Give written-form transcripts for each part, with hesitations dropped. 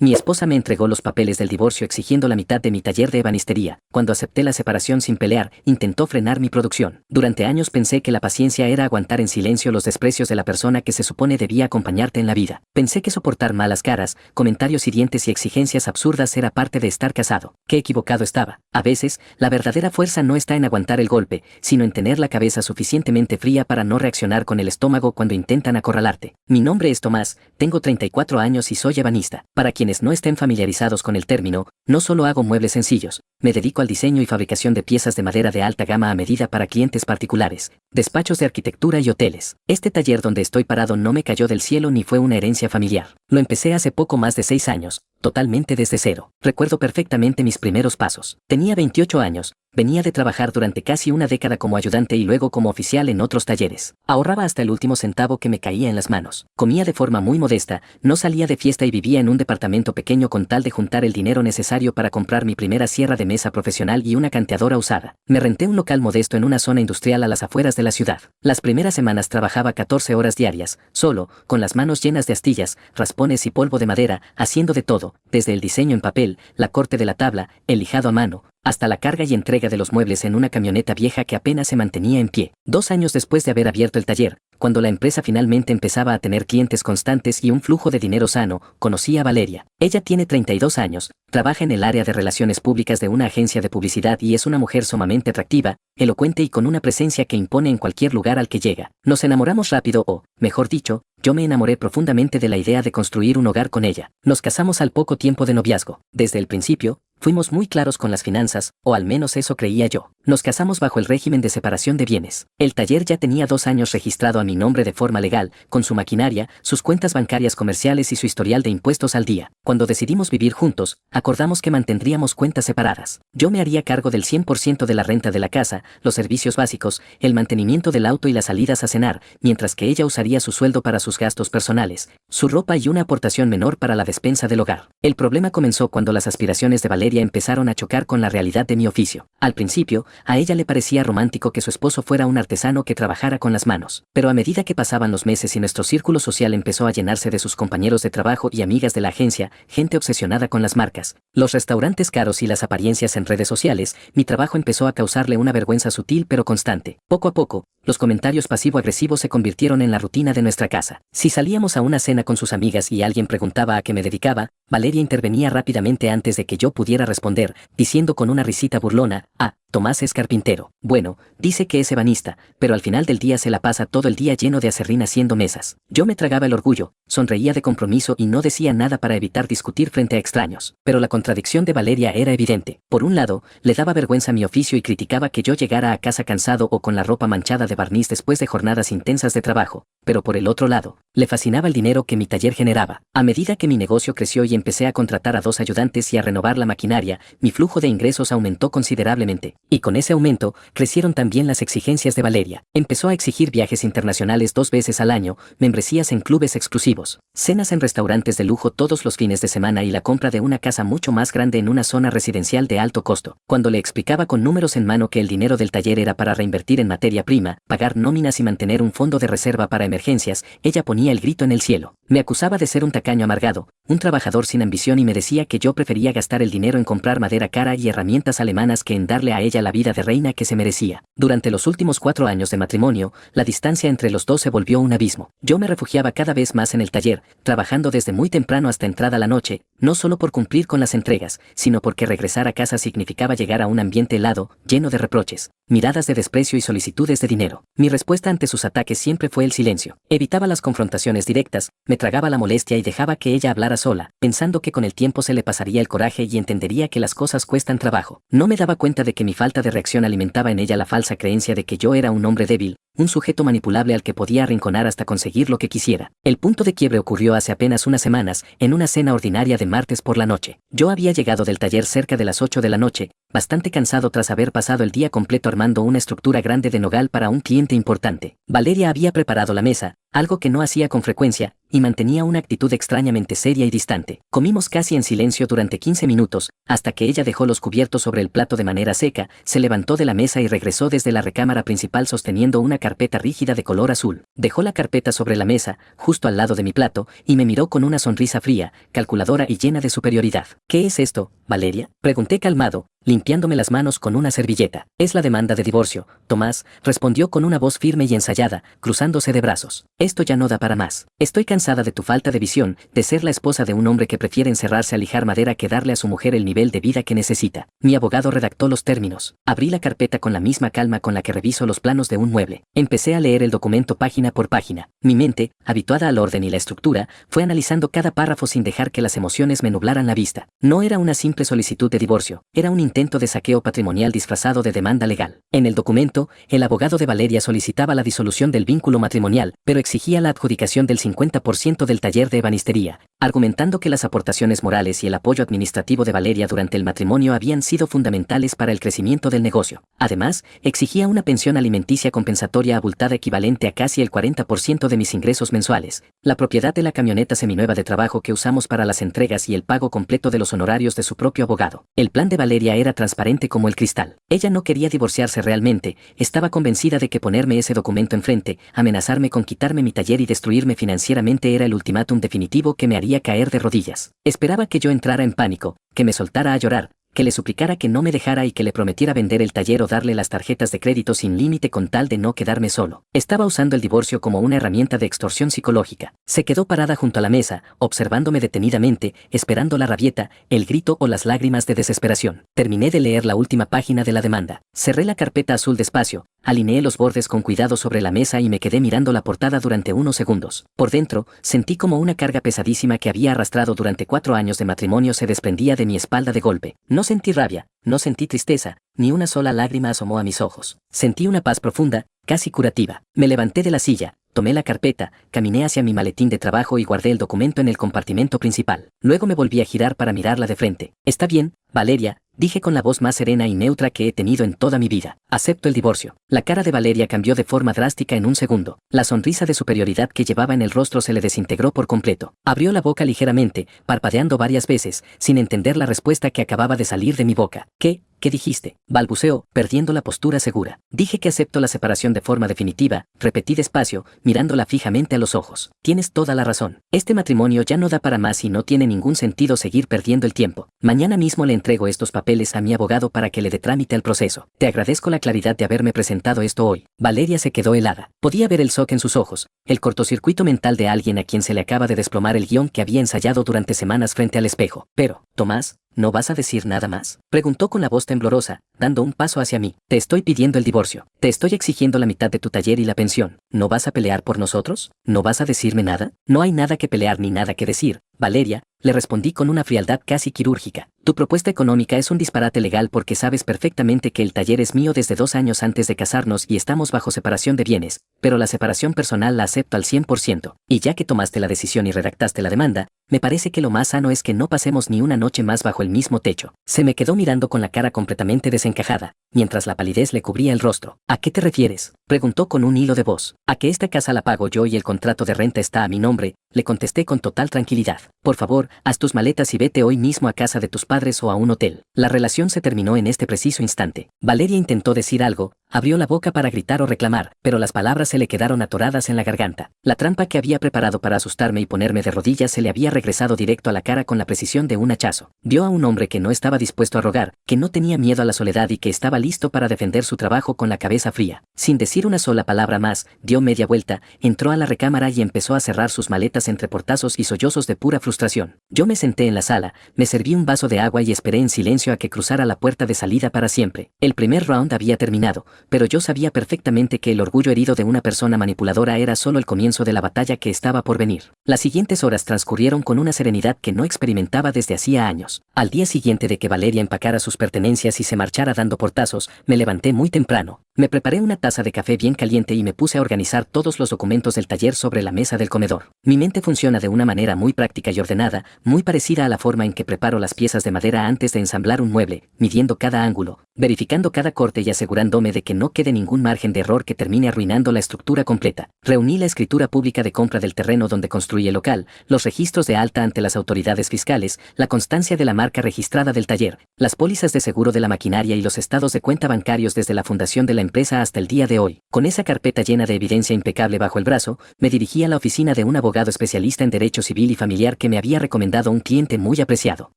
Mi esposa me entregó los papeles del divorcio exigiendo la mitad de mi taller de ebanistería. Cuando acepté la separación sin pelear, intentó frenar mi producción. Durante años pensé que la paciencia era aguantar en silencio los desprecios de la persona que se supone debía acompañarte en la vida. Pensé que soportar malas caras, comentarios hirientes y exigencias absurdas era parte de estar casado. Qué equivocado estaba. A veces, la verdadera fuerza no está en aguantar el golpe, sino en tener la cabeza suficientemente fría para no reaccionar con el estómago cuando intentan acorralarte. Mi nombre es Tomás, tengo 34 años y soy ebanista. Para quienes no estén familiarizados con el término, no solo hago muebles sencillos, me dedico al diseño y fabricación de piezas de madera de alta gama a medida para clientes particulares, despachos de arquitectura y hoteles. Este taller donde estoy parado no me cayó del cielo ni fue una herencia familiar. Lo empecé hace poco más de 6 años, totalmente desde cero. Recuerdo perfectamente mis primeros pasos. Tenía 28 años. Venía de trabajar durante casi una década como ayudante y luego como oficial en otros talleres. Ahorraba hasta el último centavo que me caía en las manos. Comía de forma muy modesta, no salía de fiesta y vivía en un departamento pequeño con tal de juntar el dinero necesario para comprar mi primera sierra de mesa profesional y una canteadora usada. Me renté un local modesto en una zona industrial a las afueras de la ciudad. Las primeras semanas trabajaba 14 horas diarias, solo, con las manos llenas de astillas, raspones y polvo de madera, haciendo de todo, desde el diseño en papel, la corte de la tabla, el lijado a mano, hasta la carga y entrega de los muebles en una camioneta vieja que apenas se mantenía en pie. 2 años después de haber abierto el taller, cuando la empresa finalmente empezaba a tener clientes constantes y un flujo de dinero sano, conocí a Valeria. Ella tiene 32 años, trabaja en el área de relaciones públicas de una agencia de publicidad y es una mujer sumamente atractiva, elocuente y con una presencia que impone en cualquier lugar al que llega. Nos enamoramos rápido o, mejor dicho, yo me enamoré profundamente de la idea de construir un hogar con ella. Nos casamos al poco tiempo de noviazgo. Desde el principio, fuimos muy claros con las finanzas, o al menos eso creía yo. Nos casamos bajo el régimen de separación de bienes. El taller ya tenía 2 años registrado a mi nombre de forma legal, con su maquinaria, sus cuentas bancarias comerciales y su historial de impuestos al día. Cuando decidimos vivir juntos, acordamos que mantendríamos cuentas separadas. Yo me haría cargo del 100% de la renta de la casa, los servicios básicos, el mantenimiento del auto y las salidas a cenar, mientras que ella usaría su sueldo para sus gastos personales, su ropa y una aportación menor para la despensa del hogar. El problema comenzó cuando las aspiraciones de Valeria empezaron a chocar con la realidad de mi oficio. Al principio, a ella le parecía romántico que su esposo fuera un artesano que trabajara con las manos, pero a medida que pasaban los meses y nuestro círculo social empezó a llenarse de sus compañeros de trabajo y amigas de la agencia, gente obsesionada con las marcas, los restaurantes caros y las apariencias en redes sociales, mi trabajo empezó a causarle una vergüenza sutil pero constante. Poco a poco, los comentarios pasivo-agresivos se convirtieron en la rutina de nuestra casa. Si salíamos a una cena con sus amigas y alguien preguntaba a qué me dedicaba, Valeria intervenía rápidamente antes de que yo pudiera responder, diciendo con una risita burlona: «Ah, Tomás es carpintero. Bueno, dice que es ebanista, pero al final del día se la pasa todo el día lleno de aserrín haciendo mesas». Yo me tragaba el orgullo, sonreía de compromiso y no decía nada para evitar discutir frente a extraños. Pero la contradicción de Valeria era evidente. Por un lado, le daba vergüenza mi oficio y criticaba que yo llegara a casa cansado o con la ropa manchada de barniz después de jornadas intensas de trabajo. Pero por el otro lado, le fascinaba el dinero que mi taller generaba. A medida que mi negocio creció y empecé a contratar a 2 ayudantes y a renovar la maquinaria, mi flujo de ingresos aumentó considerablemente. Y con ese aumento, crecieron también las exigencias de Valeria. Empezó a exigir viajes internacionales 2 veces al año, membresías en clubes exclusivos, cenas en restaurantes de lujo todos los fines de semana y la compra de una casa mucho más grande en una zona residencial de alto costo. Cuando le explicaba con números en mano que el dinero del taller era para reinvertir en materia prima, pagar nóminas y mantener un fondo de reserva para emergencias, ella ponía el grito en el cielo. Me acusaba de ser un tacaño amargado, un trabajador sin ambición y me decía que yo prefería gastar el dinero en comprar madera cara y herramientas alemanas que en darle a ella la vida de reina que se merecía. Durante los últimos 4 años de matrimonio, la distancia entre los dos se volvió un abismo. Yo me refugiaba cada vez más en el taller, trabajando desde muy temprano hasta entrada la noche, no solo por cumplir con las entregas, sino porque regresar a casa significaba llegar a un ambiente helado, lleno de reproches, miradas de desprecio y solicitudes de dinero. Mi respuesta ante sus ataques siempre fue el silencio. Evitaba las confrontaciones directas, me tragaba la molestia y dejaba que ella hablara sola, pensando que con el tiempo se le pasaría el coraje y entendería que las cosas cuestan trabajo. No me daba cuenta de que mi falta de reacción alimentaba en ella la falsa creencia de que yo era un hombre débil, un sujeto manipulable al que podía arrinconar hasta conseguir lo que quisiera. El punto de quiebre ocurrió hace apenas unas semanas, en una cena ordinaria de martes por la noche. Yo había llegado del taller cerca de las 8 de la noche, bastante cansado tras haber pasado el día completo armando una estructura grande de nogal para un cliente importante. Valeria había preparado la mesa, algo que no hacía con frecuencia, y mantenía una actitud extrañamente seria y distante. Comimos casi en silencio durante 15 minutos, hasta que ella dejó los cubiertos sobre el plato de manera seca, se levantó de la mesa y regresó desde la recámara principal sosteniendo una carpeta rígida de color azul. Dejó la carpeta sobre la mesa, justo al lado de mi plato, y me miró con una sonrisa fría, calculadora y llena de superioridad. ¿Qué es esto, Valeria? Pregunté calmado, limpiándome las manos con una servilleta. Es la demanda de divorcio, Tomás, respondió con una voz firme y ensayada, cruzándose de brazos. Esto ya no da para más. Estoy cansada de tu falta de visión, de ser la esposa de un hombre que prefiere encerrarse a lijar madera que darle a su mujer el nivel de vida que necesita. Mi abogado redactó los términos. Abrí la carpeta con la misma calma con la que reviso los planos de un mueble. Empecé a leer el documento página por página. Mi mente, habituada al orden y la estructura, fue analizando cada párrafo sin dejar que las emociones me nublaran la vista. No era una simple solicitud de divorcio, era un intento de saqueo patrimonial disfrazado de demanda legal. En el documento, el abogado de Valeria solicitaba la disolución del vínculo matrimonial, pero exigía la adjudicación del 50% del taller de ebanistería, argumentando que las aportaciones morales y el apoyo administrativo de Valeria durante el matrimonio habían sido fundamentales para el crecimiento del negocio. Además, exigía una pensión alimenticia compensatoria abultada equivalente a casi el 40% de mis ingresos mensuales, la propiedad de la camioneta seminueva de trabajo que usamos para las entregas y el pago completo de los honorarios de su propio abogado. El plan de Valeria era transparente como el cristal. Ella no quería divorciarse realmente, estaba convencida de que ponerme ese documento enfrente, amenazarme con quitarme mi taller y destruirme financieramente era el ultimátum definitivo que me haría caer de rodillas. Esperaba que yo entrara en pánico, que me soltara a llorar, que le suplicara que no me dejara y que le prometiera vender el taller o darle las tarjetas de crédito sin límite con tal de no quedarme solo. Estaba usando el divorcio como una herramienta de extorsión psicológica. Se quedó parada junto a la mesa, observándome detenidamente, esperando la rabieta, el grito o las lágrimas de desesperación. Terminé de leer la última página de la demanda. Cerré la carpeta azul despacio, alineé los bordes con cuidado sobre la mesa y me quedé mirando la portada durante unos segundos. Por dentro, sentí como una carga pesadísima que había arrastrado durante 4 años de matrimonio se desprendía de mi espalda de golpe. No sentí rabia, no sentí tristeza, ni una sola lágrima asomó a mis ojos. Sentí una paz profunda, casi curativa. Me levanté de la silla, tomé la carpeta, caminé hacia mi maletín de trabajo y guardé el documento en el compartimento principal. Luego me volví a girar para mirarla de frente. «Está bien, Valeria», dije con la voz más serena y neutra que he tenido en toda mi vida. «Acepto el divorcio». La cara de Valeria cambió de forma drástica en un segundo. La sonrisa de superioridad que llevaba en el rostro se le desintegró por completo. Abrió la boca ligeramente, parpadeando varias veces, sin entender la respuesta que acababa de salir de mi boca. ¿Qué dijiste?», balbuceó, perdiendo la postura segura. «Dije que acepto la separación de forma definitiva», repetí despacio, mirándola fijamente a los ojos. «Tienes toda la razón. Este matrimonio ya no da para más y no tiene ningún sentido seguir perdiendo el tiempo. Mañana mismo le entrego estos papeles a mi abogado para que le dé trámite al proceso. Te agradezco la claridad de haberme presentado esto hoy». Valeria se quedó helada. Podía ver el shock en sus ojos, el cortocircuito mental de alguien a quien se le acaba de desplomar el guión que había ensayado durante semanas frente al espejo. «Pero, Tomás, ¿no vas a decir nada más?», preguntó con la voz temblorosa, dando un paso hacia mí. «Te estoy pidiendo el divorcio. Te estoy exigiendo la mitad de tu taller y la pensión. ¿No vas a pelear por nosotros? ¿No vas a decirme nada?». «No hay nada que pelear ni nada que decir, Valeria», le respondí con una frialdad casi quirúrgica. «Tu propuesta económica es un disparate legal porque sabes perfectamente que el taller es mío desde 2 años antes de casarnos y estamos bajo separación de bienes, pero la separación personal la acepto al 100%. Y ya que tomaste la decisión y redactaste la demanda, me parece que lo más sano es que no pasemos ni una noche más bajo el mismo techo». Se me quedó mirando con la cara completamente desencajada, mientras la palidez le cubría el rostro. «¿A qué te refieres?», preguntó con un hilo de voz. «A que esta casa la pago yo y el contrato de renta está a mi nombre», le contesté con total tranquilidad. «Por favor, haz tus maletas y vete hoy mismo a casa de tus padres o a un hotel». La relación se terminó en este preciso instante. Valeria intentó decir algo, abrió la boca para gritar o reclamar, pero las palabras se le quedaron atoradas en la garganta. La trampa que había preparado para asustarme y ponerme de rodillas se le había regresado directo a la cara con la precisión de un hachazo. Vio a un hombre que no estaba dispuesto a rogar, que no tenía miedo a la soledad y que estaba listo para defender su trabajo con la cabeza fría. Sin decir una sola palabra más, dio media vuelta, entró a la recámara y empezó a cerrar sus maletas entre portazos y sollozos de pura frustración. Yo me senté en la sala, me serví un vaso de agua y esperé en silencio a que cruzara la puerta de salida para siempre. El primer round había terminado, pero yo sabía perfectamente que el orgullo herido de una persona manipuladora era solo el comienzo de la batalla que estaba por venir. Las siguientes horas transcurrieron con una serenidad que no experimentaba desde hacía años. Al día siguiente de que Valeria empacara sus pertenencias y se marchara dando portazos, me levanté muy temprano. Me preparé una taza de café bien caliente y me puse a organizar todos los documentos del taller sobre la mesa del comedor. Mi mente funciona de una manera muy práctica y ordenada, muy parecida a la forma en que preparo las piezas de madera antes de ensamblar un mueble, midiendo cada ángulo, verificando cada corte y asegurándome de que no quede ningún margen de error que termine arruinando la estructura completa. Reuní la escritura pública de compra del terreno donde construí el local, los registros de alta ante las autoridades fiscales, la constancia de la marca registrada del taller, las pólizas de seguro de la maquinaria y los estados de cuenta bancarios desde la fundación de la empresa hasta el día de hoy. Con esa carpeta llena de evidencia impecable bajo el brazo, me dirigí a la oficina de un abogado especialista en derecho civil y familiar que me había recomendado un cliente muy apreciado.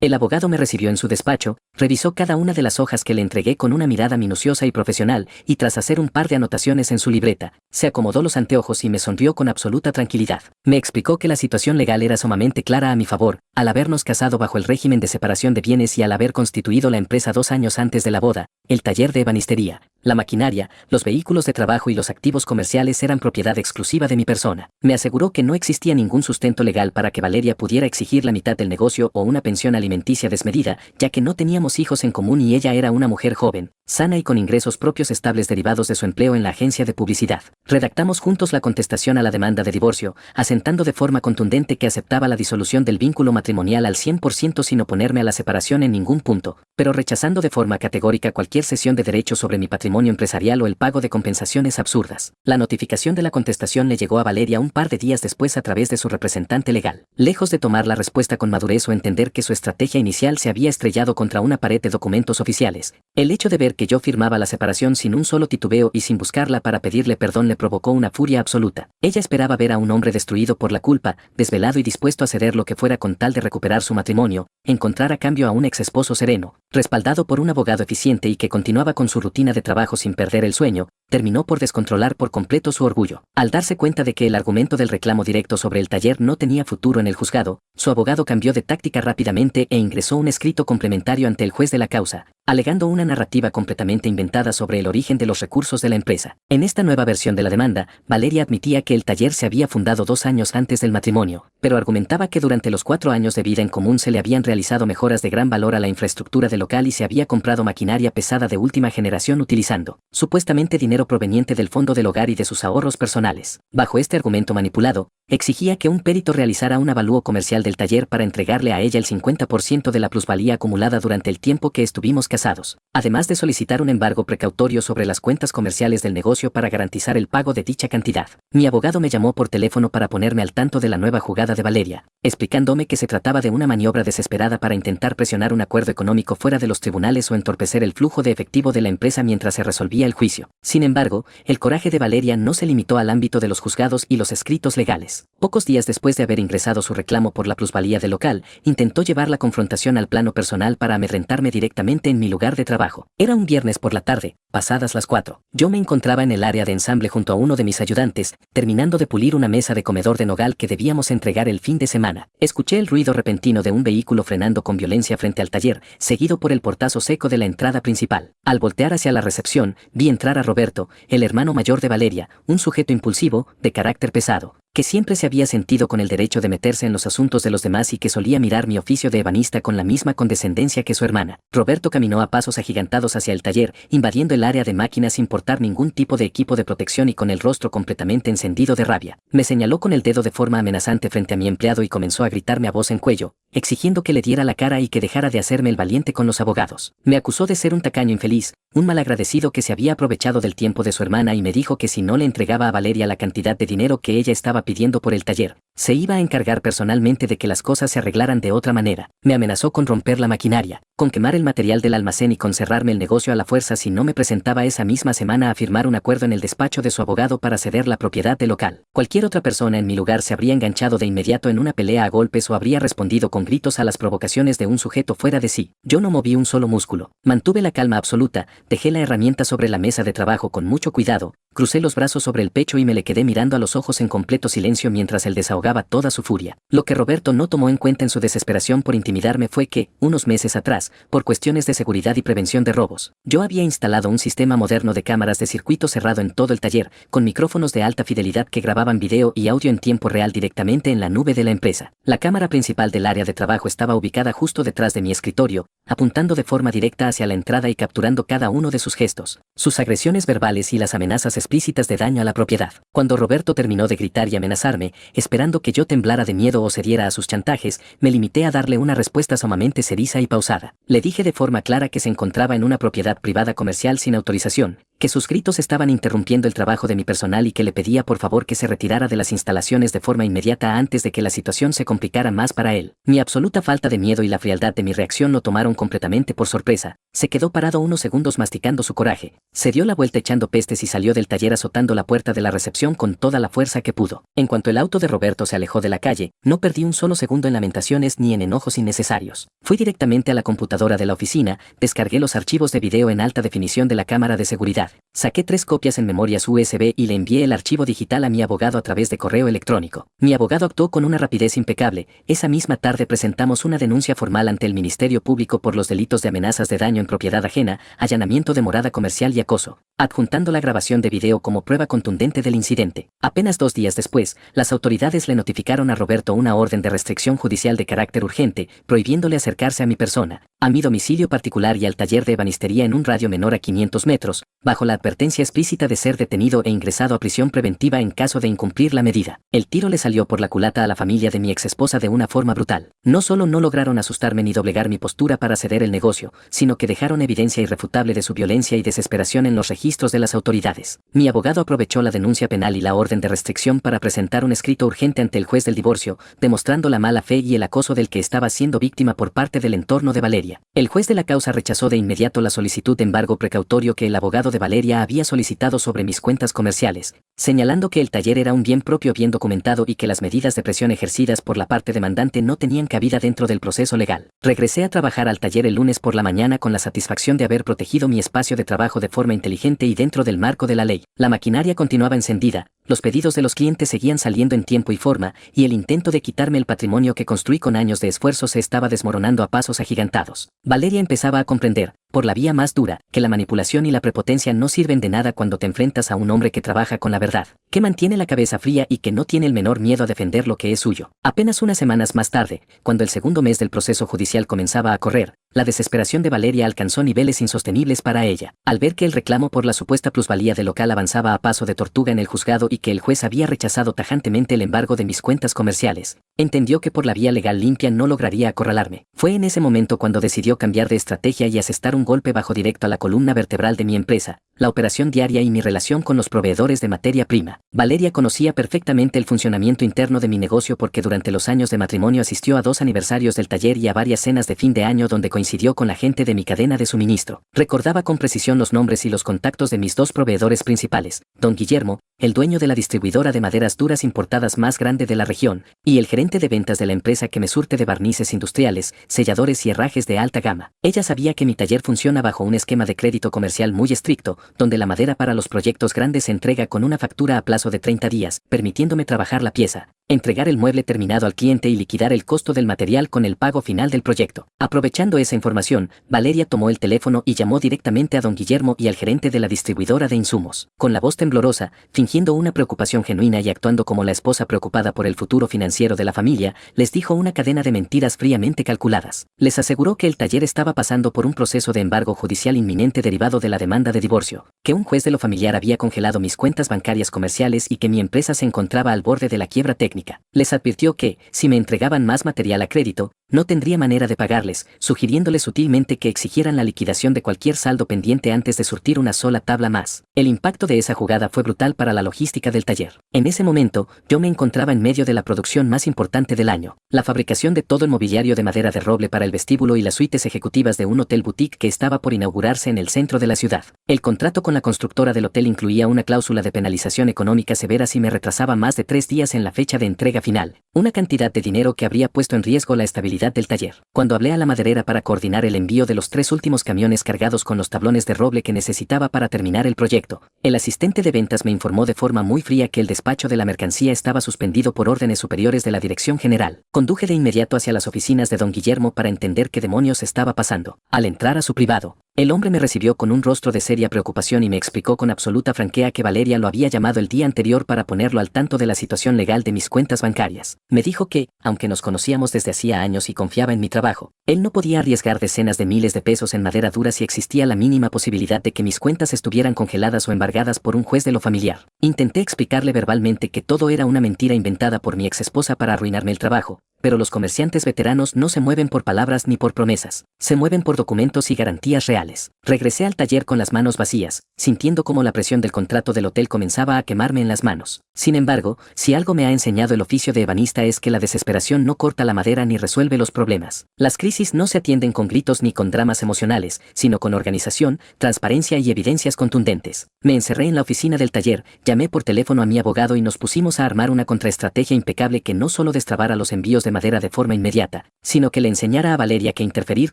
El abogado me recibió en su despacho, revisó cada una de las hojas que le entregué con una mirada minuciosa y profesional, y tras hacer un par de anotaciones en su libreta, se acomodó los anteojos y me sonrió con absoluta tranquilidad. Me explicó que la situación legal era sumamente clara a mi favor, al habernos casado bajo el régimen de separación de bienes y al haber constituido la empresa 2 años antes de la boda. El taller de ebanistería, la maquinaria, los vehículos de trabajo y los activos comerciales eran propiedad exclusiva de mi persona. Me aseguró que no existía ningún sustento legal para que Valeria pudiera exigir la mitad del negocio o una pensión alimenticia desmedida, ya que no teníamos hijos en común y ella era una mujer joven, sana y con ingresos propios estables derivados de su empleo en la agencia de publicidad. Redactamos juntos la contestación a la demanda de divorcio, asentando de forma contundente que aceptaba la disolución del vínculo matrimonial al 100% sin oponerme a la separación en ningún punto, pero rechazando de forma categórica cualquier cesión de derechos sobre mi patrimonio empresarial o el pago de compensaciones absurdas. La notificación de la contestación le llegó a Valeria un par de días después a través de su representante legal. Lejos de tomar la respuesta con madurez o entender que su estrategia inicial se había estrellado contra una pared de documentos oficiales, el hecho de ver que yo firmaba la separación sin un solo titubeo y sin buscarla para pedirle perdón le provocó una furia absoluta. Ella esperaba ver a un hombre destruido por la culpa, desvelado y dispuesto a ceder lo que fuera con tal de recuperar su matrimonio, encontrar a cambio a un ex esposo sereno, respaldado por un abogado eficiente y que continuaba con su rutina de trabajo sin perder el sueño. Terminó por descontrolar por completo su orgullo. Al darse cuenta de que el argumento del reclamo directo sobre el taller no tenía futuro en el juzgado, su abogado cambió de táctica rápidamente e ingresó un escrito complementario ante el juez de la causa, alegando una narrativa completamente inventada sobre el origen de los recursos de la empresa. En esta nueva versión de la demanda, Valeria admitía que el taller se había fundado 2 años antes del matrimonio, pero argumentaba que durante los 4 años de vida en común se le habían realizado mejoras de gran valor a la infraestructura del local y se había comprado maquinaria pesada de última generación utilizando, supuestamente, dinero proveniente del fondo del hogar y de sus ahorros personales. Bajo este argumento manipulado, exigía que un perito realizara un avalúo comercial del taller para entregarle a ella el 50% de la plusvalía acumulada durante el tiempo que estuvimos casados, además de solicitar un embargo precautorio sobre las cuentas comerciales del negocio para garantizar el pago de dicha cantidad. Mi abogado me llamó por teléfono para ponerme al tanto de la nueva jugada de Valeria, explicándome que se trataba de una maniobra desesperada para intentar presionar un acuerdo económico fuera de los tribunales o entorpecer el flujo de efectivo de la empresa mientras se resolvía el juicio. Sin embargo, el coraje de Valeria no se limitó al ámbito de los juzgados y los escritos legales. Pocos días después de haber ingresado su reclamo por la plusvalía del local, intentó llevar la confrontación al plano personal para amedrentarme directamente en mi lugar de trabajo. Era un viernes por la tarde, pasadas las 4. Yo me encontraba en el área de ensamble junto a uno de mis ayudantes, terminando de pulir una mesa de comedor de nogal que debíamos entregar el fin de semana. Escuché el ruido repentino de un vehículo frenando con violencia frente al taller, seguido por el portazo seco de la entrada principal. Al voltear hacia la recepción, vi entrar a Roberto, el hermano mayor de Valeria, un sujeto impulsivo, de carácter pesado, que siempre se había sentido con el derecho de meterse en los asuntos de los demás y que solía mirar mi oficio de ebanista con la misma condescendencia que su hermana. Roberto caminó a pasos agigantados hacia el taller, invadiendo el área de máquinas sin portar ningún tipo de equipo de protección y con el rostro completamente encendido de rabia. Me señaló con el dedo de forma amenazante frente a mi empleado y comenzó a gritarme a voz en cuello, exigiendo que le diera la cara y que dejara de hacerme el valiente con los abogados. Me acusó de ser un tacaño infeliz, un malagradecido que se había aprovechado del tiempo de su hermana y me dijo que si no le entregaba a Valeria la cantidad de dinero que ella estaba pidiendo por el taller, se iba a encargar personalmente de que las cosas se arreglaran de otra manera. Me amenazó con romper la maquinaria, con quemar el material del almacén y con cerrarme el negocio a la fuerza si no me presentaba esa misma semana a firmar un acuerdo en el despacho de su abogado para ceder la propiedad del local. Cualquier otra persona en mi lugar se habría enganchado de inmediato en una pelea a golpes o habría respondido con gritos a las provocaciones de un sujeto fuera de sí. Yo no moví un solo músculo, mantuve la calma absoluta, dejé la herramienta sobre la mesa de trabajo con mucho cuidado, crucé los brazos sobre el pecho y me le quedé mirando a los ojos en completo silencio mientras él desahogaba toda su furia. Lo que Roberto no tomó en cuenta en su desesperación por intimidarme fue que, unos meses atrás, por cuestiones de seguridad y prevención de robos, yo había instalado un sistema moderno de cámaras de circuito cerrado en todo el taller, con micrófonos de alta fidelidad que grababan video y audio en tiempo real directamente en la nube de la empresa. La cámara principal del área de trabajo estaba ubicada justo detrás de mi escritorio, apuntando de forma directa hacia la entrada y capturando cada uno de sus gestos, sus agresiones verbales y las amenazas explícitas de daño a la propiedad. Cuando Roberto terminó de gritar y amenazarme, esperando que yo temblara de miedo o cediera a sus chantajes, me limité a darle una respuesta sumamente seriza y pausada. Le dije de forma clara que se encontraba en una propiedad privada comercial sin autorización, que sus gritos estaban interrumpiendo el trabajo de mi personal y que le pedía por favor que se retirara de las instalaciones de forma inmediata antes de que la situación se complicara más para él. Mi absoluta falta de miedo y la frialdad de mi reacción lo tomaron completamente por sorpresa. Se quedó parado unos segundos masticando su coraje, se dio la vuelta echando pestes y salió del taller azotando la puerta de la recepción con toda la fuerza que pudo. En cuanto el auto de Roberto se alejó de la calle, no perdí un solo segundo en lamentaciones ni en enojos innecesarios. Fui directamente a la computadora de la oficina, descargué los archivos de video en alta definición de la cámara de seguridad, saqué 3 copias en memorias USB y le envié el archivo digital a mi abogado a través de correo electrónico. Mi abogado actuó con una rapidez impecable. Esa misma tarde presentamos una denuncia formal ante el Ministerio Público por los delitos de amenazas de daño en propiedad ajena, allanamiento de morada comercial y acoso, adjuntando la grabación de video como prueba contundente del incidente. Apenas 2 días después, las autoridades le notificaron a Roberto una orden de restricción judicial de carácter urgente, prohibiéndole acercarse a mi persona, a mi domicilio particular y al taller de ebanistería en un radio menor a 500 metros, bajo la advertencia explícita de ser detenido e ingresado a prisión preventiva en caso de incumplir la medida. El tiro le salió por la culata a la familia de mi exesposa de una forma brutal. No solo no lograron asustarme ni doblegar mi postura para ceder el negocio, sino que dejaron evidencia irrefutable de su violencia y desesperación en los registros de las autoridades. Mi abogado aprovechó la denuncia penal y la orden de restricción para presentar un escrito urgente ante el juez del divorcio, demostrando la mala fe y el acoso del que estaba siendo víctima por parte del entorno de Valeria. El juez de la causa rechazó de inmediato la solicitud de embargo precautorio que el abogado de Valeria había solicitado sobre mis cuentas comerciales, señalando que el taller era un bien propio bien documentado y que las medidas de presión ejercidas por la parte demandante no tenían cabida dentro del proceso legal. Regresé a trabajar al taller el lunes por la mañana con la satisfacción de haber protegido mi espacio de trabajo de forma inteligente y dentro del marco de la ley. La maquinaria continuaba encendida, los pedidos de los clientes seguían saliendo en tiempo y forma, y el intento de quitarme el patrimonio que construí con años de esfuerzo se estaba desmoronando a pasos agigantados. Valeria empezaba a comprender, por la vía más dura, que la manipulación y la prepotencia no sirven de nada cuando te enfrentas a un hombre que trabaja con la verdad, que mantiene la cabeza fría y que no tiene el menor miedo a defender lo que es suyo. Apenas unas semanas más tarde, cuando el segundo mes del proceso judicial comenzaba a correr, la desesperación de Valeria alcanzó niveles insostenibles para ella. Al ver que el reclamo por la supuesta plusvalía del local avanzaba a paso de tortuga en el juzgado y que el juez había rechazado tajantemente el embargo de mis cuentas comerciales, entendió que por la vía legal limpia no lograría acorralarme. Fue en ese momento cuando decidió cambiar de estrategia y asestar un golpe bajo directo a la columna vertebral de mi empresa, la operación diaria y mi relación con los proveedores de materia prima. Valeria conocía perfectamente el funcionamiento interno de mi negocio porque durante los años de matrimonio asistió a 2 aniversarios del taller y a varias cenas de fin de año donde coincidió con la gente de mi cadena de suministro. Recordaba con precisión los nombres y los contactos de mis 2 proveedores principales, don Guillermo, el dueño de la distribuidora de maderas duras importadas más grande de la región, y el gerente de ventas de la empresa que me surte de barnices industriales, selladores y herrajes de alta gama. Ella sabía que mi taller funciona bajo un esquema de crédito comercial muy estricto, donde la madera para los proyectos grandes se entrega con una factura a plazo de 30 días, permitiéndome trabajar la pieza, entregar el mueble terminado al cliente y liquidar el costo del material con el pago final del proyecto. Aprovechando esa información, Valeria tomó el teléfono y llamó directamente a don Guillermo y al gerente de la distribuidora de insumos. Con la voz temblorosa, fingiendo una preocupación genuina y actuando como la esposa preocupada por el futuro financiero de la familia, les dijo una cadena de mentiras fríamente calculadas. Les aseguró que el taller estaba pasando por un proceso de embargo judicial inminente derivado de la demanda de divorcio, que un juez de lo familiar había congelado mis cuentas bancarias comerciales y que mi empresa se encontraba al borde de la quiebra técnica. Les advirtió que, si me entregaban más material a crédito, no tendría manera de pagarles, sugiriéndoles sutilmente que exigieran la liquidación de cualquier saldo pendiente antes de surtir una sola tabla más. El impacto de esa jugada fue brutal para la logística del taller. En ese momento, yo me encontraba en medio de la producción más importante del año, la fabricación de todo el mobiliario de madera de roble para el vestíbulo y las suites ejecutivas de un hotel boutique que estaba por inaugurarse en el centro de la ciudad. El contrato con la constructora del hotel incluía una cláusula de penalización económica severa si me retrasaba más de 3 días en la fecha de entrega final, una cantidad de dinero que habría puesto en riesgo la estabilidad del taller. Cuando hablé a la maderera para coordinar el envío de los 3 últimos camiones cargados con los tablones de roble que necesitaba para terminar el proyecto, el asistente de ventas me informó de forma muy fría que el despacho de la mercancía estaba suspendido por órdenes superiores de la dirección general. Conduje de inmediato hacia las oficinas de don Guillermo para entender qué demonios estaba pasando. Al entrar a su privado, El hombre me recibió con un rostro de seria preocupación y me explicó con absoluta franqueza que Valeria lo había llamado el día anterior para ponerlo al tanto de la situación legal de mis cuentas bancarias. Me dijo que, aunque nos conocíamos desde hacía años y confiaba en mi trabajo, él no podía arriesgar decenas de miles de pesos en madera dura si existía la mínima posibilidad de que mis cuentas estuvieran congeladas o embargadas por un juez de lo familiar. Intenté explicarle verbalmente que todo era una mentira inventada por mi exesposa para arruinarme el trabajo, pero los comerciantes veteranos no se mueven por palabras ni por promesas, se mueven por documentos y garantías reales. Regresé al taller con las manos vacías, sintiendo cómo la presión del contrato del hotel comenzaba a quemarme en las manos. Sin embargo, si algo me ha enseñado el oficio de ebanista es que la desesperación no corta la madera ni resuelve los problemas. Las crisis no se atienden con gritos ni con dramas emocionales, sino con organización, transparencia y evidencias contundentes. Me encerré en la oficina del taller, llamé por teléfono a mi abogado y nos pusimos a armar una contraestrategia impecable que no solo destrabara los envíos de madera de forma inmediata, sino que le enseñara a Valeria que interferir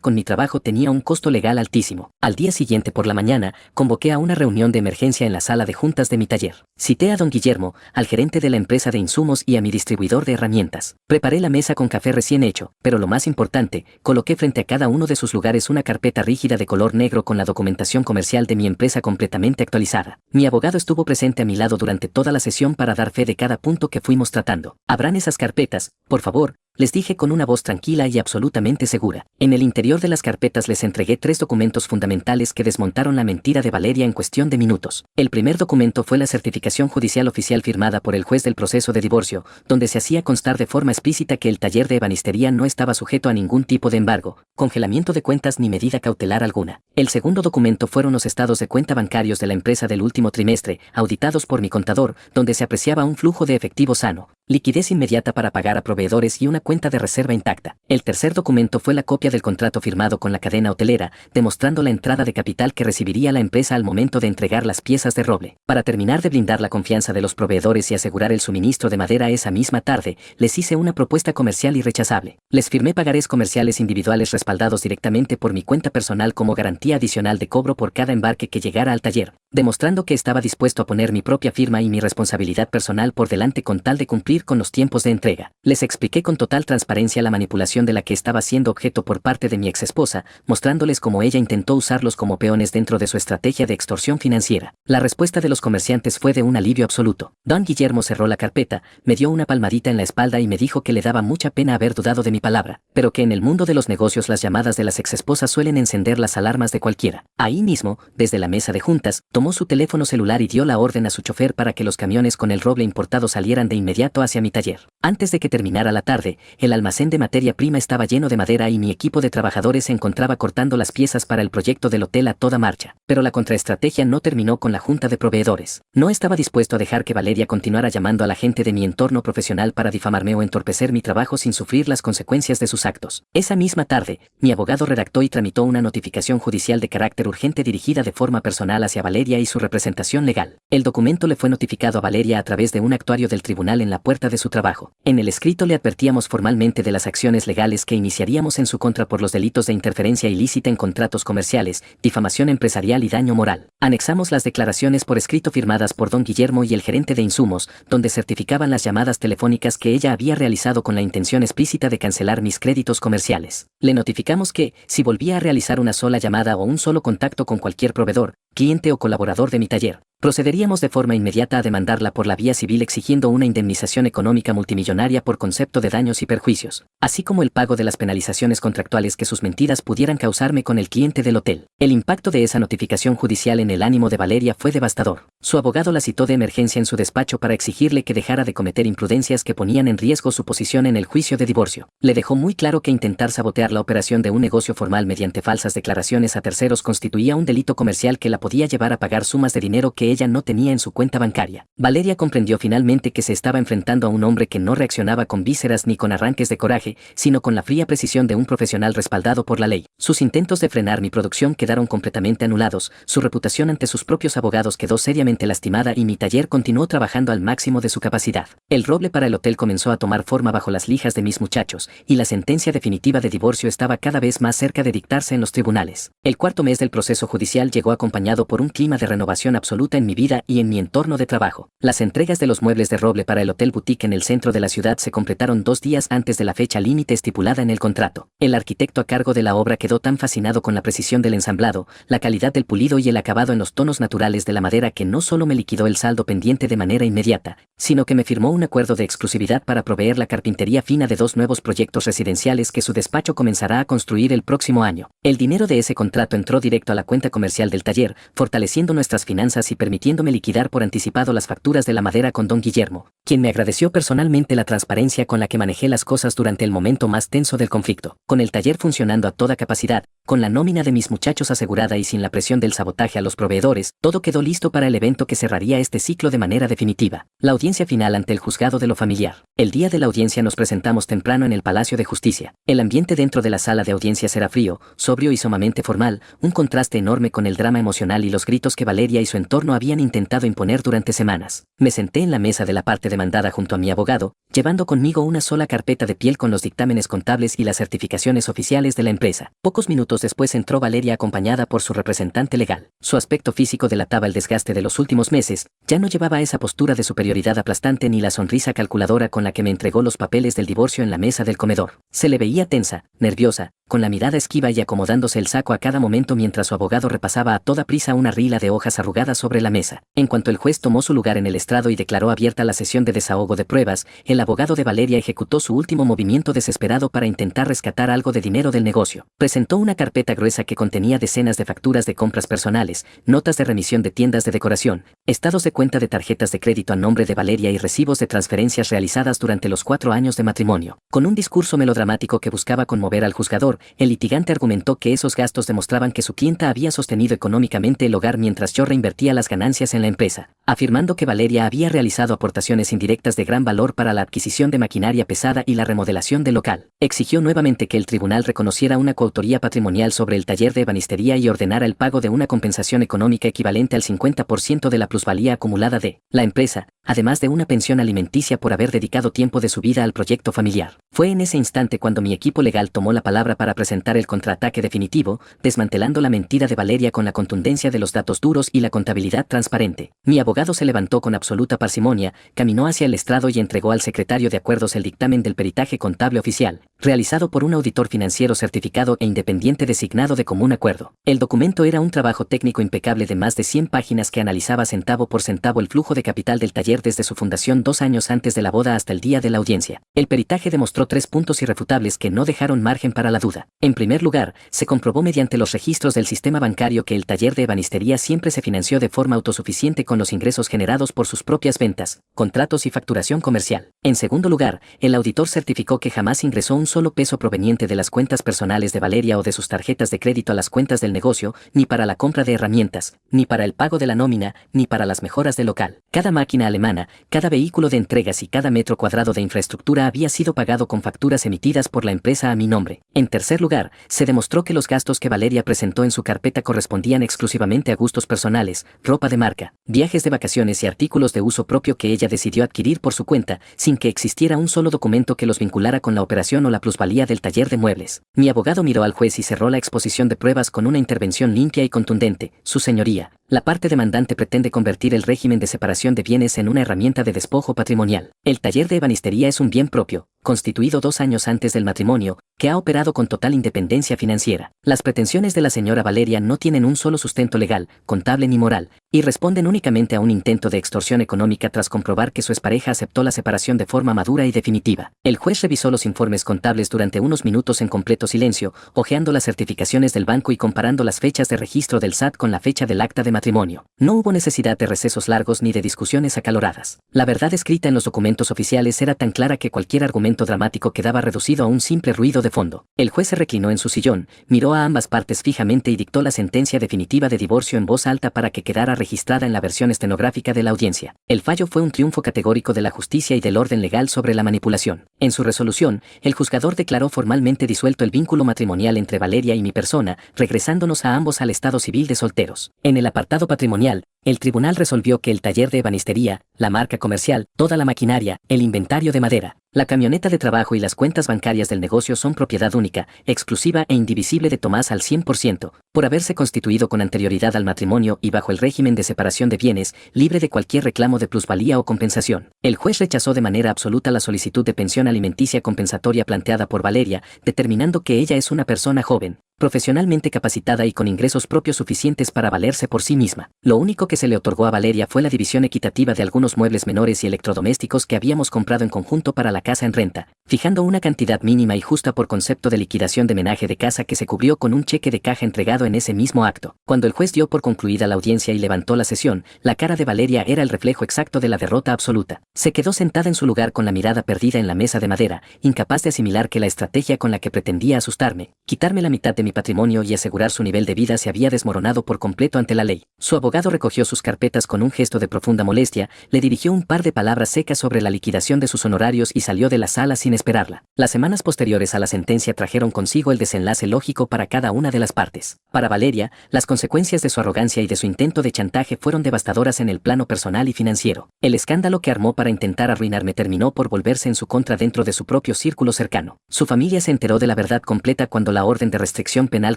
con mi trabajo tenía un costo legal altísimo. Al día siguiente por la mañana, convoqué a una reunión de emergencia en la sala de juntas de mi taller. Cité a don Guillermo, al gerente de la empresa de insumos y a mi distribuidor de herramientas. Preparé la mesa con café recién hecho, pero lo más importante, coloqué frente a cada uno de sus lugares una carpeta rígida de color negro con la documentación comercial de mi empresa completamente actualizada. Mi abogado estuvo presente a mi lado durante toda la sesión para dar fe de cada punto que fuimos tratando. Abran esas carpetas, por favor, les dije con una voz tranquila y absolutamente segura. En el interior de las carpetas les entregué 3 documentos fundamentales que desmontaron la mentira de Valeria en cuestión de minutos. El primer documento fue la certificación judicial oficial firmada por el juez del proceso de divorcio, donde se hacía constar de forma explícita que el taller de ebanistería no estaba sujeto a ningún tipo de embargo, congelamiento de cuentas ni medida cautelar alguna. El segundo documento fueron los estados de cuenta bancarios de la empresa del último trimestre, auditados por mi contador, donde se apreciaba un flujo de efectivo sano, liquidez inmediata para pagar a proveedores y una cuenta de reserva intacta. El tercer documento fue la copia del contrato firmado con la cadena hotelera, demostrando la entrada de capital que recibiría la empresa al momento de entregar las piezas de roble. Para terminar de blindar la confianza de los proveedores y asegurar el suministro de madera esa misma tarde, les hice una propuesta comercial irrechazable. Les firmé pagarés comerciales individuales respaldados directamente por mi cuenta personal como garantía adicional de cobro por cada embarque que llegara al taller, demostrando que estaba dispuesto a poner mi propia firma y mi responsabilidad personal por delante con tal de cumplir con los tiempos de entrega. Les expliqué con total transparencia la manipulación de la que estaba siendo objeto por parte de mi exesposa, mostrándoles cómo ella intentó usarlos como peones dentro de su estrategia de extorsión financiera. La respuesta de los comerciantes fue de un alivio absoluto. Don Guillermo cerró la carpeta, me dio una palmadita en la espalda y me dijo que le daba mucha pena haber dudado de mi palabra, pero que en el mundo de los negocios las llamadas de las exesposas suelen encender las alarmas de cualquiera. Ahí mismo, desde la mesa de juntas, tomó su teléfono celular y dio la orden a su chofer para que los camiones con el roble importado salieran de inmediato hacia mi taller. Antes de que terminara la tarde, el almacén de materia prima estaba lleno de madera y mi equipo de trabajadores se encontraba cortando las piezas para el proyecto del hotel a toda marcha. Pero la contraestrategia no terminó con la junta de proveedores. No estaba dispuesto a dejar que Valeria continuara llamando a la gente de mi entorno profesional para difamarme o entorpecer mi trabajo sin sufrir las consecuencias de sus actos. Esa misma tarde, mi abogado redactó y tramitó una notificación judicial de carácter urgente dirigida de forma personal hacia Valeria y su representación legal. El documento le fue notificado a Valeria a través de un actuario del tribunal en la puerta de su trabajo. En el escrito le advertíamos formalmente de las acciones legales que iniciaríamos en su contra por los delitos de interferencia ilícita en contratos comerciales, difamación empresarial y daño moral. Anexamos las declaraciones por escrito firmadas por don Guillermo y el gerente de insumos, donde certificaban las llamadas telefónicas que ella había realizado con la intención explícita de cancelar mis créditos comerciales. Le notificamos que, si volvía a realizar una sola llamada o un solo contacto con cualquier proveedor, cliente o colaborador de mi taller, procederíamos de forma inmediata a demandarla por la vía civil exigiendo una indemnización económica multimillonaria por concepto de daños y perjuicios, así como el pago de las penalizaciones contractuales que sus mentiras pudieran causarme con el cliente del hotel. El impacto de esa notificación judicial en el ánimo de Valeria fue devastador. Su abogado la citó de emergencia en su despacho para exigirle que dejara de cometer imprudencias que ponían en riesgo su posición en el juicio de divorcio. Le dejó muy claro que intentar sabotear la operación de un negocio formal mediante falsas declaraciones a terceros constituía un delito comercial que la podía llevar a pagar sumas de dinero que ella no tenía en su cuenta bancaria. Valeria comprendió finalmente que se estaba enfrentando a un hombre que no reaccionaba con vísceras ni con arranques de coraje, sino con la fría precisión de un profesional respaldado por la ley. Sus intentos de frenar mi producción quedaron completamente anulados, su reputación ante sus propios abogados quedó seriamente lastimada y mi taller continuó trabajando al máximo de su capacidad. El roble para el hotel comenzó a tomar forma bajo las lijas de mis muchachos, y la sentencia definitiva de divorcio estaba cada vez más cerca de dictarse en los tribunales. El cuarto mes del proceso judicial llegó acompañado por un clima de renovación absoluta en mi vida y en mi entorno de trabajo. Las entregas de los muebles de roble para el Hotel Boutique en el centro de la ciudad se completaron 2 días antes de la fecha límite estipulada en el contrato. El arquitecto a cargo de la obra quedó tan fascinado con la precisión del ensamblado, la calidad del pulido y el acabado en los tonos naturales de la madera que no solo me liquidó el saldo pendiente de manera inmediata, sino que me firmó un acuerdo de exclusividad para proveer la carpintería fina de 2 nuevos proyectos residenciales que su despacho comenzará a construir el próximo año. El dinero de ese contrato entró directo a la cuenta comercial del taller, fortaleciendo nuestras finanzas y permitiéndome liquidar por anticipado las facturas de la madera con don Guillermo, quien me agradeció personalmente la transparencia con la que manejé las cosas durante el momento más tenso del conflicto. Con el taller funcionando a toda capacidad, con la nómina de mis muchachos asegurada y sin la presión del sabotaje a los proveedores, todo quedó listo para el evento que cerraría este ciclo de manera definitiva. La audiencia final ante el juzgado de lo familiar. El día de la audiencia nos presentamos temprano en el Palacio de Justicia. El ambiente dentro de la sala de audiencias era frío, sobrio y sumamente formal, un contraste enorme con el drama emocional y los gritos que Valeria y su entorno habían intentado imponer durante semanas. Me senté en la mesa de la parte demandada junto a mi abogado, llevando conmigo una sola carpeta de piel con los dictámenes contables y las certificaciones oficiales de la empresa. Pocos minutos después entró Valeria acompañada por su representante legal. Su aspecto físico delataba el desgaste de los últimos meses, ya no llevaba esa postura de superioridad aplastante ni la sonrisa calculadora con la que me entregó los papeles del divorcio en la mesa del comedor. Se le veía tensa, nerviosa, con la mirada esquiva y acomodándose el saco a cada momento mientras su abogado repasaba a toda prisa una rila de hojas arrugadas sobre la mesa. En cuanto el juez tomó su lugar en el estrado y declaró abierta la sesión de desahogo de pruebas, el abogado de Valeria ejecutó su último movimiento desesperado para intentar rescatar algo de dinero del negocio. Presentó una carpeta gruesa que contenía decenas de facturas de compras personales, notas de remisión de tiendas de decoración, estados de cuenta de tarjetas de crédito a nombre de Valeria y recibos de transferencias realizadas durante los 4 años de matrimonio. Con un discurso melodramático que buscaba conmover al juzgador, el litigante argumentó que esos gastos demostraban que su clienta había sostenido económicamente el hogar mientras yo reinvertía las ganancias en la empresa, afirmando que Valeria había realizado aportaciones indirectas de gran valor para la adquisición de maquinaria pesada y la remodelación del local. Exigió nuevamente que el tribunal reconociera una coautoría patrimonial sobre el taller de ebanistería y ordenara el pago de una compensación económica equivalente al 50% de la plusvalía acumulada de la empresa, además de una pensión alimenticia por haber dedicado tiempo de su vida al proyecto familiar. Fue en ese instante cuando mi equipo legal tomó la palabra para presentar el contraataque definitivo, desmantelando la mentira de Valeria con la contundencia de los datos duros y la contabilidad transparente. Mi abogado se levantó con absoluta parsimonia, caminó hacia el estrado y entregó al secretario de acuerdos el dictamen del peritaje contable oficial, realizado por un auditor financiero certificado e independiente designado de común acuerdo. El documento era un trabajo técnico impecable de más de 100 páginas que analizaba centavo por centavo el flujo de capital del taller desde su fundación 2 años antes de la boda hasta el día de la audiencia. El peritaje demostró 3 puntos irrefutables que no dejaron margen para la duda. En primer lugar, se comprobó mediante los registros del sistema bancario que el taller de ebanistería siempre se financió de forma autosuficiente con los ingresos generados por sus propias ventas, contratos y facturación comercial. En segundo lugar, el auditor certificó que jamás ingresó un solo peso proveniente de las cuentas personales de Valeria o de sus tarjetas de crédito a las cuentas del negocio, ni para la compra de herramientas, ni para el pago de la nómina, ni para las mejoras del local. Cada máquina alemana, cada vehículo de entregas y cada metro cuadrado de infraestructura había sido pagado con facturas emitidas por la empresa a mi nombre. En tercer lugar, se demostró que los gastos que Valeria presentó en su carpeta correspondían exclusivamente a gustos personales, ropa de marca, viajes de vacaciones y artículos de uso propio que ella decidió adquirir por su cuenta, sin que existiera un solo documento que los vinculara con la operación o la plusvalía del taller de muebles. Mi abogado miró al juez y cerró la exposición de pruebas con una intervención limpia y contundente. Su señoría, la parte demandante pretende convertir el régimen de separación de bienes en una herramienta de despojo patrimonial. El taller de ebanistería es un bien propio, constituido 2 años antes del matrimonio, que ha operado con total independencia financiera. Las pretensiones de la señora Valeria no tienen un solo sustento legal, contable ni moral, y responden únicamente a un intento de extorsión económica tras comprobar que su expareja aceptó la separación de forma madura y definitiva. El juez revisó los informes contables durante unos minutos en completo silencio, hojeando las certificaciones del banco y comparando las fechas de registro del SAT con la fecha del acta de matrimonio. No hubo necesidad de recesos largos ni de discusiones acaloradas. La verdad escrita en los documentos oficiales era tan clara que cualquier argumento dramático quedaba reducido a un simple ruido de fondo. El juez se reclinó en su sillón, miró a ambas partes fijamente y dictó la sentencia definitiva de divorcio en voz alta para que quedara registrada en la versión estenográfica de la audiencia. El fallo fue un triunfo categórico de la justicia y del orden legal sobre la manipulación. En su resolución, el juzgador declaró formalmente disuelto el vínculo matrimonial entre Valeria y mi persona, regresándonos a ambos al estado civil de solteros. En el apartado patrimonial, El tribunal resolvió que el taller de ebanistería, la marca comercial, toda la maquinaria, el inventario de madera, la camioneta de trabajo y las cuentas bancarias del negocio son propiedad única, exclusiva e indivisible de Tomás al 100%, por haberse constituido con anterioridad al matrimonio y bajo el régimen de separación de bienes, libre de cualquier reclamo de plusvalía o compensación. El juez rechazó de manera absoluta la solicitud de pensión alimenticia compensatoria planteada por Valeria, determinando que ella es una persona joven, profesionalmente capacitada y con ingresos propios suficientes para valerse por sí misma. Lo único que se le otorgó a Valeria fue la división equitativa de algunos muebles menores y electrodomésticos que habíamos comprado en conjunto para la casa en renta, fijando una cantidad mínima y justa por concepto de liquidación de menaje de casa que se cubrió con un cheque de caja entregado en ese mismo acto. Cuando el juez dio por concluida la audiencia y levantó la sesión, la cara de Valeria era el reflejo exacto de la derrota absoluta. Se quedó sentada en su lugar con la mirada perdida en la mesa de madera, incapaz de asimilar que la estrategia con la que pretendía asustarme, quitarme la mitad de mi patrimonio y asegurar su nivel de vida se había desmoronado por completo ante la ley. Su abogado recogió sus carpetas con un gesto de profunda molestia, le dirigió un par de palabras secas sobre la liquidación de sus honorarios y salió de la sala sin esperarla. Las semanas posteriores a la sentencia trajeron consigo el desenlace lógico para cada una de las partes. Para Valeria, las consecuencias de su arrogancia y de su intento de chantaje fueron devastadoras en el plano personal y financiero. El escándalo que armó para intentar arruinarme terminó por volverse en su contra dentro de su propio círculo cercano. Su familia se enteró de la verdad completa cuando la orden de restricción penal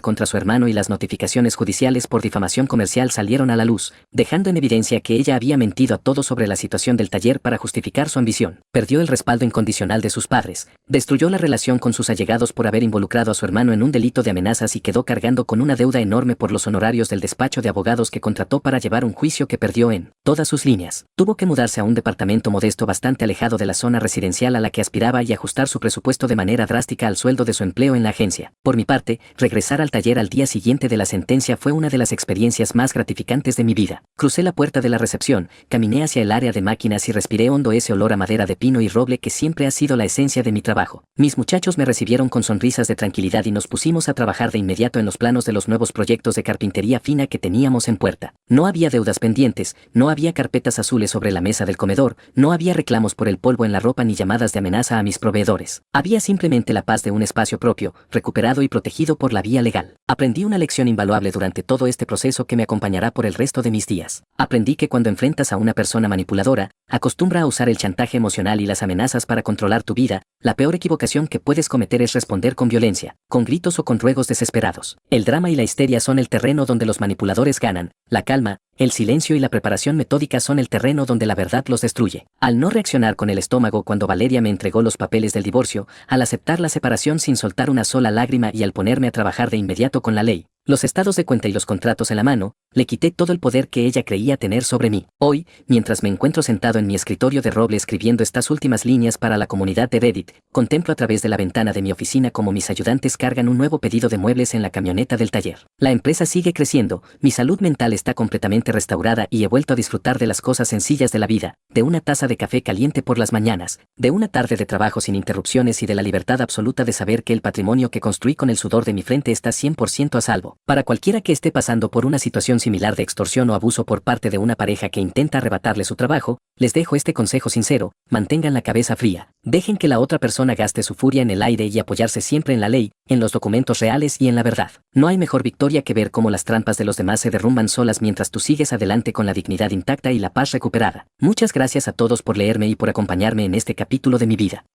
contra su hermano y las notificaciones judiciales por difamación comercial salieron a la luz, dejando en evidencia que ella había mentido a todos sobre la situación del taller para justificar su ambición. Perdió el respaldo incondicional de sus padres, destruyó la relación con sus allegados por haber involucrado a su hermano en un delito de amenazas y quedó cargando con una deuda enorme por los honorarios del despacho de abogados que contrató para llevar un juicio que perdió en todas sus líneas. Tuvo que mudarse a un departamento modesto bastante alejado de la zona residencial a la que aspiraba y ajustar su presupuesto de manera drástica al sueldo de su empleo en la agencia. Por mi parte, regresar al taller al día siguiente de la sentencia fue una de las experiencias más gratificantes de mi vida. Crucé la puerta de la recepción, caminé hacia el área de máquinas y respiré hondo ese olor a madera de pino y roble que siempre ha sido la esencia de mi trabajo. Mis muchachos me recibieron con sonrisas de tranquilidad y nos pusimos a trabajar de inmediato en los planos de los nuevos proyectos de carpintería fina que teníamos en puerta. No había deudas pendientes, no había carpetas azules sobre la mesa del comedor, no había reclamos por el polvo en la ropa ni llamadas de amenaza a mis proveedores. Había simplemente la paz de un espacio propio, recuperado y protegido por la vía legal. Aprendí una lección invaluable durante todo este proceso que me acompañará por el resto de mis días. Aprendí que cuando enfrentas a una persona manipuladora, acostumbra a usar el chantaje emocional y las amenazas para controlar tu vida, la peor equivocación que puedes cometer es responder con violencia, con gritos o con ruegos desesperados. El drama y la histeria son el terreno donde los manipuladores ganan, la calma, el silencio y la preparación metódica son el terreno donde la verdad los destruye. Al no reaccionar con el estómago cuando Valeria me entregó los papeles del divorcio, al aceptar la separación sin soltar una sola lágrima y al ponerme a trabajar de inmediato con la ley, los estados de cuenta y los contratos en la mano, le quité todo el poder que ella creía tener sobre mí. Hoy, mientras me encuentro sentado en mi escritorio de roble escribiendo estas últimas líneas para la comunidad de Reddit, contemplo a través de la ventana de mi oficina cómo mis ayudantes cargan un nuevo pedido de muebles en la camioneta del taller. La empresa sigue creciendo, mi salud mental está completamente restaurada y he vuelto a disfrutar de las cosas sencillas de la vida, de una taza de café caliente por las mañanas, de una tarde de trabajo sin interrupciones y de la libertad absoluta de saber que el patrimonio que construí con el sudor de mi frente está 100% a salvo. Para cualquiera que esté pasando por una situación similar de extorsión o abuso por parte de una pareja que intenta arrebatarle su trabajo, les dejo este consejo sincero: mantengan la cabeza fría, dejen que la otra persona gaste su furia en el aire y apoyarse siempre en la ley, en los documentos reales y en la verdad. No hay mejor victoria que ver cómo las trampas de los demás se derrumban solas mientras tú sigues adelante con la dignidad intacta y la paz recuperada. Muchas gracias a todos por leerme y por acompañarme en este capítulo de mi vida.